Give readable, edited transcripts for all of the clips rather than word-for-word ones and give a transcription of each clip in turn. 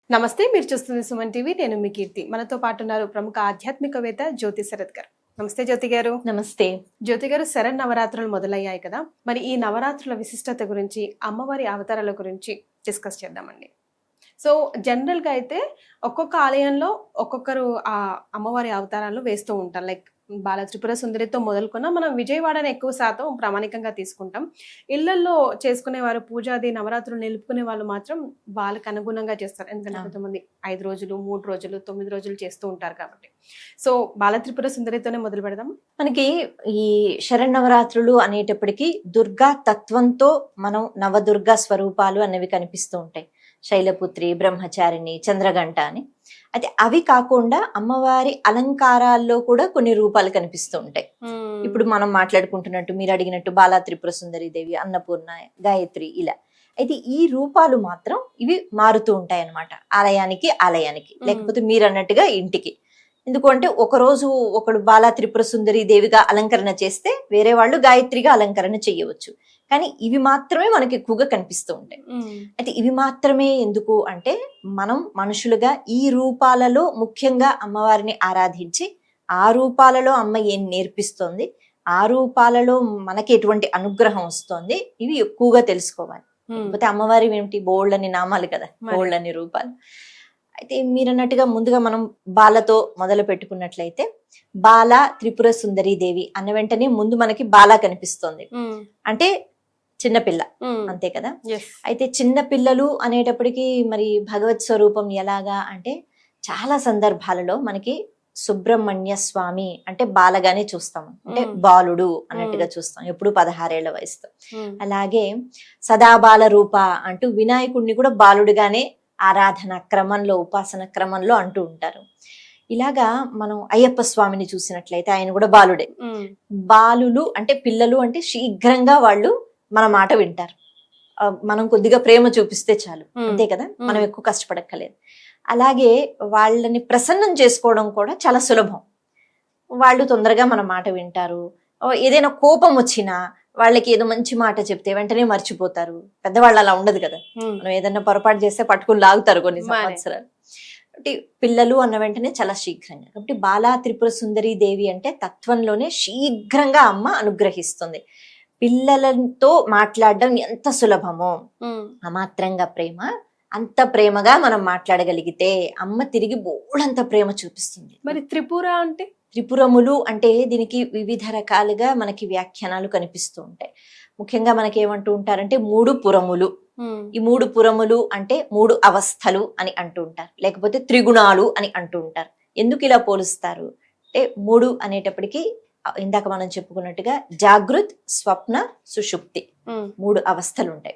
నమస్తే, మీరు చూస్తుంది సుమన్ టీవీ. నేను మీ కీర్తి. మనతో పాటు ఉన్నారు ప్రముఖ ఆధ్యాత్మికవేత్త జ్యోతి శరత్ గారు. నమస్తే జ్యోతి గారు. నమస్తే జ్యోతి గారు, శరణ్ నవరాత్రులు మొదలయ్యాయి కదా, మరి ఈ నవరాత్రుల విశిష్టత గురించి, అమ్మవారి అవతారాల గురించి డిస్కస్ చేద్దామండి. సో జనరల్ గా అయితే ఒక్కొక్క ఆలయంలో ఒక్కొక్కరు ఆ అమ్మవారి అవతారాలు వేస్తూ ఉంటారు. లైక్ బాల త్రిపుర సుందరితో మొదలుకున్న మనం విజయవాడని ఎక్కువ శాతం ప్రామాణికంగా తీసుకుంటాం. ఇళ్లలో చేసుకునే వారు పూజాది నవరాత్రులు నిలుపుకునే వాళ్ళు మాత్రం వాళ్ళకి అనుగుణంగా చేస్తారు. ఎందుకంటే కొంతమంది 5 రోజులు, 3 రోజులు, 9 రోజులు చేస్తూ ఉంటారు కాబట్టి. సో బాల త్రిపుర సుందరితోనే మొదలు పెడదాం. మనకి ఈ శరన్నవరాత్రులు అనేటప్పటికీ దుర్గా తత్వంతో మనం నవదుర్గా స్వరూపాలు అనేవి కనిపిస్తూ ఉంటాయి. శైలపుత్రి, బ్రహ్మచారిణి, చంద్రగంట అని. అయితే అవి కాకుండా అమ్మవారి అలంకారాల్లో కూడా కొన్ని రూపాలు కనిపిస్తూ ఉంటాయి. ఇప్పుడు మనం మాట్లాడుకుంటున్నట్టు, మీరు అడిగినట్టు బాలా త్రిపుర సుందరి దేవి, అన్నపూర్ణ, గాయత్రి, ఇలా. అయితే ఈ రూపాలు మాత్రం ఇవి మారుతూ ఉంటాయి అన్నమాట, ఆలయానికి ఆలయానికి, లేకపోతే మీరు అన్నట్టుగా ఇంటికి. ఎందుకంటే ఒకరోజు ఒకడు బాలా త్రిపుర సుందరి దేవిగా అలంకరణ చేస్తే వేరే వాళ్ళు గాయత్రిగా అలంకరణ చేయవచ్చు. కానీ ఇవి మాత్రమే మనకి ఎక్కువగా కనిపిస్తూ ఉంటాయి. అయితే ఇవి మాత్రమే ఎందుకు అంటే, మనం మనుషులుగా ఈ రూపాలలో ముఖ్యంగా అమ్మవారిని ఆరాధించి, ఆ రూపాలలో అమ్మ ఏం నేర్పిస్తోంది, ఆ రూపాలలో మనకి ఎటువంటి అనుగ్రహం వస్తోంది, ఇవి ఎక్కువగా తెలుసుకోవాలి. లేకపోతే అమ్మవారి ఏమిటి, బోళ్ళని నామాలు కదా, బోళ్ళని రూపాలు. అయితే మీరు అన్నట్టుగా ముందుగా మనం బాలతో మొదలు పెట్టుకున్నట్లయితే, బాల త్రిపుర సుందరి దేవి అన్న వెంటనే ముందు మనకి బాల కనిపిస్తోంది. అంటే చిన్నపిల్ల, అంతే కదా. అయితే చిన్న పిల్లలు అనేటప్పటికీ మరి భగవత్ స్వరూపం ఎలాగా అంటే, చాలా సందర్భాలలో మనకి సుబ్రహ్మణ్య స్వామి అంటే బాలగానే చూస్తాం, అంటే బాలుడు అన్నట్టుగా చూస్తాం, ఎప్పుడు 16 ఏళ్ల వయసుతో. అలాగే సదాబాల రూప అంటూ వినాయకుడిని కూడా బాలుడుగానే ఆరాధన క్రమంలో, ఉపాసన క్రమంలో అంటూ ఉంటారు. ఇలాగా మనం అయ్యప్ప స్వామిని చూసినట్లయితే ఆయన కూడా బాలుడే. బాలులు అంటే పిల్లలు అంటే శీఘ్రంగా వాళ్ళు మన మాట వింటారు. మనం కొద్దిగా ప్రేమ చూపిస్తే చాలు, అంతే కదా, మనం ఎక్కువ కష్టపడక్కలేదు. అలాగే వాళ్ళని ప్రసన్నం చేసుకోవడం కూడా చాలా సులభం. వాళ్ళు తొందరగా మన మాట వింటారు. ఏదైనా కోపం వచ్చినా వాళ్ళకి ఏదో మంచి మాట చెప్తే వెంటనే మర్చిపోతారు. పెద్దవాళ్ళు అలా ఉండదు కదా, మనం ఏదైనా పొరపాటు చేస్తే పట్టుకుని లాగుతారు కొన్ని సంవత్సరాలు. కాబట్టి పిల్లలు అన్న వెంటనే చాలా శీఘ్రంగా. కాబట్టి బాలా త్రిపుర సుందరి దేవి అంటే తత్వంలోనే శీఘ్రంగా అమ్మ అనుగ్రహిస్తుంది. పిల్లలతో మాట్లాడడం ఎంత సులభమో, అమాత్రంగా ప్రేమ, అంత ప్రేమగా మనం మాట్లాడగలిగితే అమ్మ తిరిగి బోళ్ళంత ప్రేమ చూపిస్తుంది. మరి త్రిపుర అంటే, త్రిపురములు అంటే దీనికి వివిధ రకాలుగా మనకి వ్యాఖ్యానాలు కనిపిస్తూ ఉంటాయి. ముఖ్యంగా మనకి ఏమంటూ ఉంటారంటే 3 పురములు. ఈ 3 పురములు అంటే 3 అవస్థలు అని అంటూ ఉంటారు, లేకపోతే త్రిగుణాలు అని అంటూ ఉంటారు. ఎందుకు ఇలా పోలుస్తారు అంటే, 3 అనేటప్పటికీ ఇందాక మనం చెప్పుకున్నట్టుగా జాగృత్, స్వప్న, సుషుప్తి 3 అవస్థలు ఉంటాయి.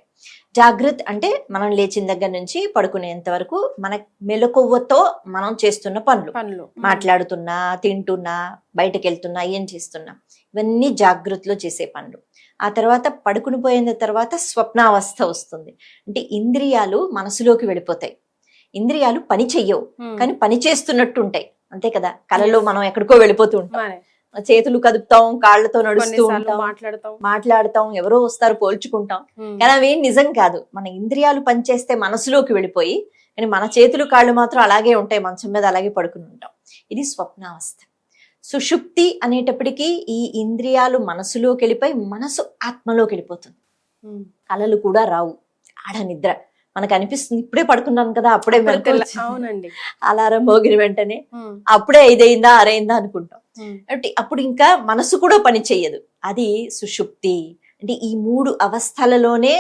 జాగృత్ అంటే మనం లేచిన దగ్గర నుంచి పడుకునేంత వరకు మన మెలకువతో మనం చేస్తున్న పనులు, మాట్లాడుతున్నా, తింటున్నా, బయటకు వెళ్తున్నా, ఏం చేస్తున్నా, ఇవన్నీ జాగృత్లో చేసే పనులు. ఆ తర్వాత పడుకుని పోయిన తర్వాత స్వప్నావస్థ వస్తుంది. అంటే ఇంద్రియాలు మనసులోకి వెళ్ళిపోతాయి. ఇంద్రియాలు పని చెయ్యవు, కానీ పని చేస్తున్నట్టు ఉంటాయి, అంతే కదా. కళలో మనం ఎక్కడికో వెళ్ళిపోతూ ఉంటాం, చేతులు కదుపుతాం, కాళ్లతో నడుస్తూ ఉంటాం, మాట్లాడతాం, ఎవరో వస్తారు పోల్చుకుంటాం, కానీ అవేం నిజం కాదు. మన ఇంద్రియాలు పనిచేస్తే మనసులోకి వెళ్ళిపోయి, కానీ మన చేతులు కాళ్ళు మాత్రం అలాగే ఉంటాయి, మంచం మీద అలాగే పడుకుని ఉంటాం. ఇది స్వప్నావస్థ. సుషుప్తి అనేటప్పటికీ ఈ ఇంద్రియాలు మనసులోకి వెళ్ళిపోయి మనసు ఆత్మలోకి వెళ్ళిపోతుంది. కళలు కూడా రావు, ఆడ నిద్ర. మనకు అనిపిస్తుంది ఇప్పుడే పడుకున్నాను కదా, అప్పుడే అవునండి, అలారం మోగిన వెంటనే అప్పుడే 5 అయిందా 6 అయిందా అనుకుంటాం. అంటే అప్పుడు ఇంకా మనసు కూడా పని చెయ్యదు. అది సుషుప్తి. అంటే ఈ 3 అవస్థలలోనే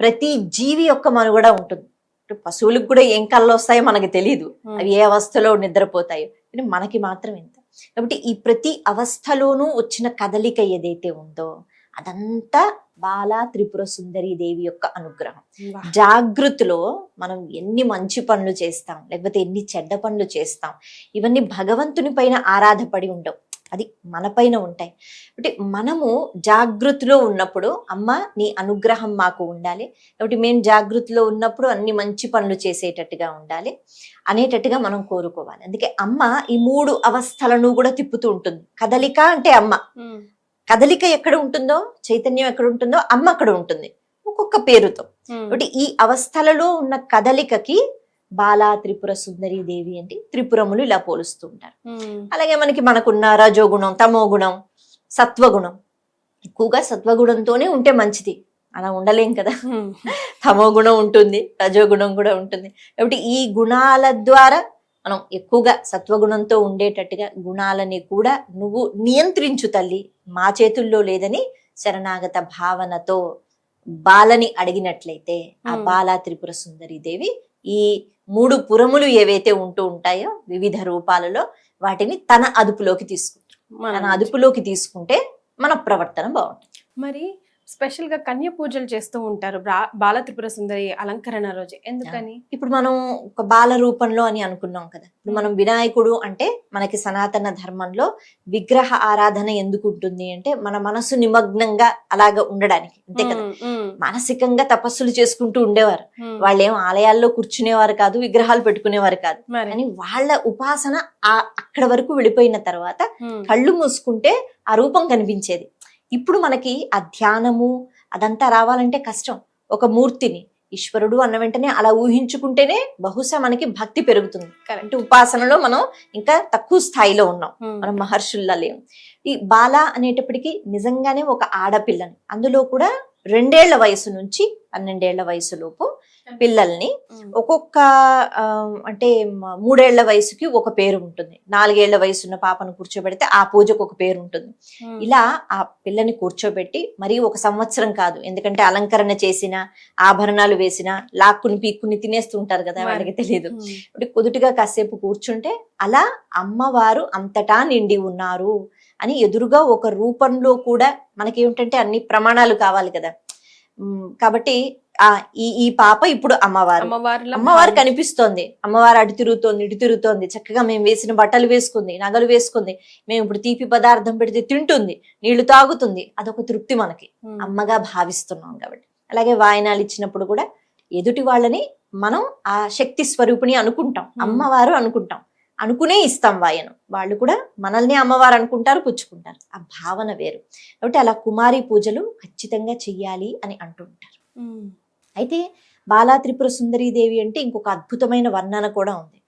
ప్రతి జీవి యొక్క మనుగడ ఉంటుంది. పశువులకు కూడా ఏం కళ్ళు వస్తాయో మనకి తెలియదు, అవి ఏ అవస్థలో నిద్రపోతాయో, కానీ మనకి మాత్రం ఇంత. కాబట్టి ఈ ప్రతి అవస్థలోనూ వచ్చిన కదలిక ఏదైతే ఉందో అదంతా బాలా త్రిపుర సుందరి దేవి యొక్క అనుగ్రహం. జాగృతిలో మనం ఎన్ని మంచి పనులు చేస్తాం, లేకపోతే ఎన్ని చెడ్డ పనులు చేస్తాం, ఇవన్నీ భగవంతుని పైన ఆరాధపడి ఉండవు, అది మన పైన ఉంటాయి. అంటే మనము జాగృతిలో ఉన్నప్పుడు అమ్మ నీ అనుగ్రహం మాకు ఉండాలి, కాబట్టి మేము జాగృతిలో ఉన్నప్పుడు అన్ని మంచి పనులు చేసేటట్టుగా ఉండాలి అనేటట్టుగా మనం కోరుకోవాలి. అందుకే అమ్మ ఈ 3 అవస్థలను కూడా తిప్పుతూ ఉంటుంది. కదలిక అంటే అమ్మ, కదలిక ఎక్కడ ఉంటుందో, చైతన్యం ఎక్కడ ఉంటుందో అమ్మ అక్కడ ఉంటుంది, ఒక్కొక్క పేరుతో. కాబట్టి ఈ అవస్థలలో ఉన్న కదలికకి బాలా త్రిపుర సుందరి దేవి అంటే త్రిపురములు ఇలా పోలుస్తూ ఉంటారు. అలాగే మనకున్న రజోగుణం, తమో గుణం, సత్వగుణం. ఎక్కువగా సత్వగుణంతోనే ఉంటే మంచిది, అలా ఉండలేం కదా. తమో గుణం ఉంటుంది, రజోగుణం కూడా ఉంటుంది. కాబట్టి ఈ గుణాల ద్వారా మనం ఎక్కువగా సత్వగుణంతో ఉండేటట్టుగా గుణాలని కూడా నువ్వు నియంత్రించు తల్లి, మా చేతుల్లో లేదని శరణాగత భావనతో బాలని అడిగినట్లయితే ఆ బాలా త్రిపుర సుందరి దేవి ఈ 3 పురములు ఏవైతే ఉంటూ ఉంటాయో వివిధ రూపాలలో వాటిని తన అదుపులోకి తీసుకుంటే మన ప్రవర్తన బాగుంటుంది. మరి స్పెషల్ గా కన్య పూజలు చేస్తూ ఉంటారు బాల త్రిపుర సుందరి అలంకరణ రోజు, ఎందుకని? ఇప్పుడు మనం ఒక బాల రూపంలో అని అనుకున్నాం కదా. ఇప్పుడు మనం వినాయకుడు అంటే మనకి సనాతన ధర్మంలో విగ్రహ ఆరాధన ఎందుకు ఉంటుంది అంటే మన మనసు నిమగ్నంగా అలాగా ఉండడానికి, అంతే కదా. మానసికంగా తపస్సులు చేసుకుంటూ ఉండేవారు. వాళ్ళేం ఆలయాల్లో కూర్చునేవారు కాదు, విగ్రహాలు పెట్టుకునేవారు కాదు. కానీ వాళ్ళ ఉపాసన అక్కడ వరకు వెళ్ళిపోయిన తర్వాత కళ్ళు మూసుకుంటే ఆ రూపం కనిపించేది. ఇప్పుడు మనకి ఆ ధ్యానము అదంతా రావాలంటే కష్టం. ఒక మూర్తిని ఈశ్వరుడు అన్న వెంటనే అలా ఊహించుకుంటేనే బహుశా మనకి భక్తి పెరుగుతుంది. అంటే ఉపాసనలో మనం ఇంకా తక్కువ స్థాయిలో ఉన్నాం, మనం మహర్షుల్లా లేము. ఈ బాల అనేటప్పటికీ నిజంగానే ఒక ఆడపిల్లని, అందులో కూడా 2 ఏళ్ల వయసు నుంచి 12 ఏళ్ల వయసులోపు పిల్లల్ని ఒక్కొక్క అంటే 3 ఏళ్ల వయసుకి ఒక పేరు ఉంటుంది, 4 ఏళ్ల వయసున్న పాపను కూర్చోబెడితే ఆ పూజకు ఒక పేరు ఉంటుంది. ఇలా ఆ పిల్లని కూర్చోబెట్టి మరి 1 సంవత్సరం కాదు, ఎందుకంటే అలంకరణ చేసిన ఆభరణాలు వేసిన లాక్కుని పీక్కుని తినేస్తుంటారు కదా, వాళ్ళకి తెలియదు. ఇప్పుడు కుదుటిగా కాసేపు కూర్చుంటే అలా అమ్మవారు అంతటా నిండి ఉన్నారు అని ఎదురుగా ఒక రూపంలో కూడా మనకేమిటంటే అన్ని ప్రమాణాలు కావాలి కదా. కాబట్టి ఈ పాప ఇప్పుడు అమ్మవారు కనిపిస్తోంది. అమ్మవారు అటు తిరుగుతోంది, ఇటు తిరుగుతోంది, చక్కగా మేము వేసిన బట్టలు వేసుకుంది, నగలు వేసుకుంది, మేము ఇప్పుడు తీపి పదార్థం పెడితే తింటుంది, నీళ్లు తాగుతుంది. అదొక తృప్తి మనకి, అమ్మగా భావిస్తున్నాం కాబట్టి. అలాగే వాయనాలు ఇచ్చినప్పుడు కూడా ఎదుటి వాళ్ళని మనం ఆ శక్తి స్వరూపిణి అనుకుంటాం, అమ్మవారు అనుకుంటాం, అనుకునే ఇస్తాం వాయనం. వాళ్ళు కూడా మనల్ని అమ్మవారు అనుకుంటారు, పుచ్చుకుంటారు. ఆ భావన వేరు. కాబట్టి అలా కుమారి పూజలు ఖచ్చితంగా చెయ్యాలి అని అంటుంటారు. అయితే బాలా త్రిపుర సుందరీ దేవి అంటే ఇంకొక అద్భుతమైన వర్ణన కూడా ఉంది.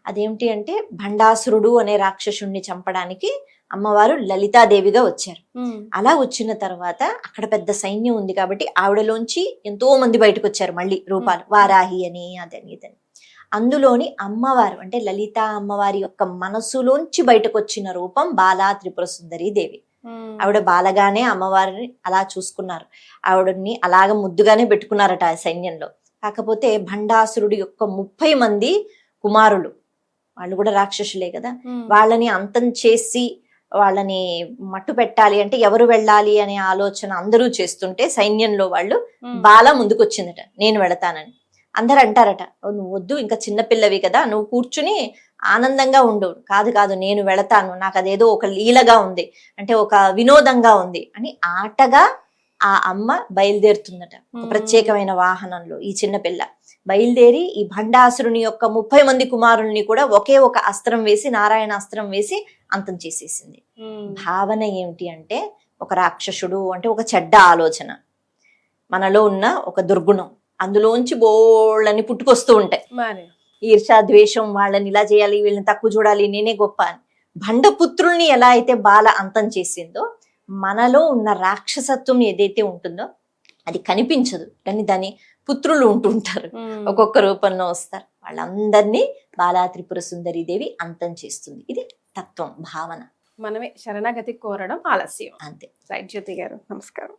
అదేమిటి అంటే భండాసురుడు అనే రాక్షసుణ్ణి చంపడానికి అమ్మవారు లలితాదేవిగా వచ్చారు. అలా వచ్చిన తర్వాత అక్కడ పెద్ద సైన్యం ఉంది కాబట్టి ఆవిడలోంచి ఎంతో మంది బయటకు వచ్చారు, మళ్ళీ రూపాలు, వారాహి అని అదని ఇదని. అందులోని అమ్మవారు అంటే లలిత అమ్మవారి యొక్క మనసులోంచి బయటకు వచ్చిన రూపం బాలా త్రిపుర సుందరీ దేవి. ఆవిడ బాలగానే అమ్మవారిని అలా చూసుకున్నారు, ఆవిడని అలాగ ముద్దుగానే పెట్టుకున్నారట ఆ సైన్యంలో. కాకపోతే భండాసురుడి యొక్క 30 మంది కుమారులు, వాళ్ళు కూడా రాక్షసులే కదా, వాళ్ళని అంతం చేసి వాళ్ళని మట్టు పెట్టాలి అంటే ఎవరు వెళ్ళాలి అనే ఆలోచన అందరూ చేస్తుంటే సైన్యంలో వాళ్ళు బాల ముందుకు వచ్చిందట, నేను వెళతానని. అందరు అంటారట, నువ్వు వద్దు, ఇంకా చిన్నపిల్లవి కదా, నువ్వు కూర్చుని ఆనందంగా ఉండు. కాదు కాదు, నేను వెళతాను, నాకు అదేదో ఒక లీలగా ఉంది, అంటే ఒక వినోదంగా ఉంది అని ఆటగా ఆ అమ్మ బయలుదేరుతుందట. ఒక ప్రత్యేకమైన వాహనంలో ఈ చిన్నపిల్ల బయలుదేరి ఈ భండాసురుని యొక్క 30 మంది కుమారుల్ని కూడా ఒకే ఒక అస్త్రం వేసి, నారాయణ అస్త్రం వేసి అంతం చేసేసింది. భావన ఏమిటి అంటే ఒక రాక్షసుడు అంటే ఒక చెడ్డ ఆలోచన, మనలో ఉన్న ఒక దుర్గుణం, అందులోంచి బోళ్ళని పుట్టుకొస్తూ ఉంటాయి. ఈర్షా ద్వేషం, వాళ్ళని ఇలా చేయాలి, వీళ్ళని తక్కువ చూడాలి, నేనే గొప్ప అని. భండపుత్రుల్ని ఎలా అయితే బాల అంతం చేసిందో, మనలో ఉన్న రాక్షసత్వం ఏదైతే ఉంటుందో అది కనిపించదు, కానీ దాని పుత్రులు ఉంటుంటారు, ఒక్కొక్క రూపంలో వస్తారు. వాళ్ళందరినీ బాలా త్రిపుర సుందరీ దేవి అంతం చేస్తుంది. ఇది తత్వం, భావన. మనమే శరణాగతి కోరడం ఆలస్యం, అంతే. రైట్ జ్యోతి గారు, నమస్కారం.